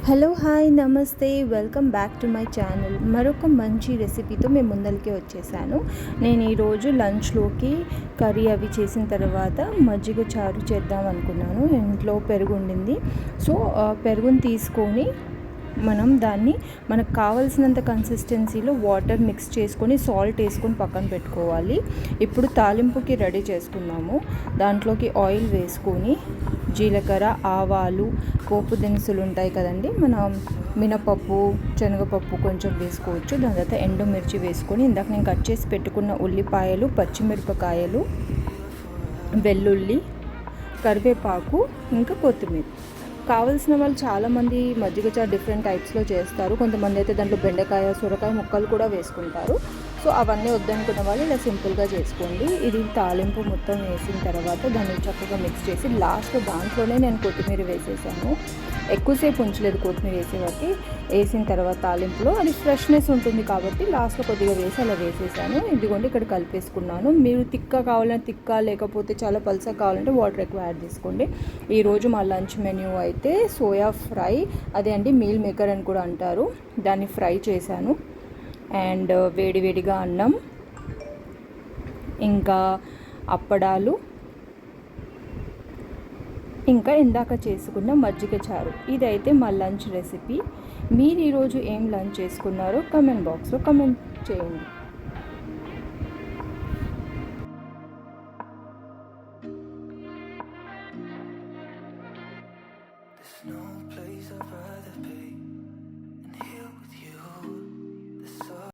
Hello hi నమస్తే welcome back to my channel. మరొక మంచి రెసిపీతో మేము ముందరికి వచ్చేసాను. నేను ఈరోజు లంచ్లోకి కర్రీ అవి చేసిన తర్వాత మజ్జిగ చారు చేద్దాం అనుకున్నాను. ఇంట్లో పెరుగు ఉండింది. సో పెరుగుని తీసుకొని మనం దాన్ని మనకు కావాల్సినంత కన్సిస్టెన్సీలో వాటర్ మిక్స్ చేసుకొని సాల్ట్ వేసుకొని పక్కన పెట్టుకోవాలి. ఇప్పుడు తాలింపుకి రెడీ చేసుకున్నాము. దాంట్లోకి ఆయిల్ వేసుకొని జీలకర్ర, ఆవాలు, పోపు దినుసులు ఉంటాయి కదండి, మన మినపప్పు, శనగపప్పు కొంచెం వేసుకోవచ్చు. దాని తర్వాత ఎండుమిర్చి వేసుకొని ఇందాక నేను కట్ చేసి పెట్టుకున్న ఉల్లిపాయలు, పచ్చిమిరపకాయలు, వెల్లుల్లి, కరివేపాకు, ఇంకా కొత్తిమీర. కావలసిన వాళ్ళు చాలామంది మజ్జిగ చారు డిఫరెంట్ టైప్స్లో చేస్తారు. కొంతమంది అయితే దాంట్లో బెండకాయ, సొరకాయ ముక్కలు కూడా వేసుకుంటారు. సో అవన్నీ వద్దనుకున్న వాళ్ళు ఇలా సింపుల్గా చేసుకోండి. ఇది తాలింపు మొత్తం వేసిన తర్వాత దాన్ని చక్కగా మిక్స్ చేసి లాస్ట్ దాంట్లోనే నేను కొత్తిమీర వేసేసాను. ఎక్కువసేపు ఉంచలేదు కొత్తిమీర వేసేవారికి. వేసిన తర్వాత తాలింపులో అది ఫ్రెష్నెస్ ఉంటుంది కాబట్టి లాస్ట్లో కొద్దిగా వేసి అలా వేసేసాను. ఇదిగోండి ఇక్కడ కలిపేసుకున్నాను. మీరు తిక్క కావాలంటే తిక్క, లేకపోతే చాలా పల్సగా కావాలంటే వాటర్ ఎక్కువ యాడ్ చేసుకోండి. ఈరోజు మా లంచ్ మెన్యూ అయితే సోయా ఫ్రై, అదే అండి మీల్ మేకర్ అని కూడా అంటారు, దాన్ని ఫ్రై చేశాను. అండ్ వేడివేడిగా అన్నం, ఇంకా అప్పడాలు, ఇంకా ఇందాక చేసుకున్న మజ్జిగ చారు. ఇదైతే మా లంచ్ రెసిపీ. మీరు ఈరోజు ఏం లంచ్ చేసుకున్నారో కమెంట్ బాక్స్లో కమెంట్ చేయండి.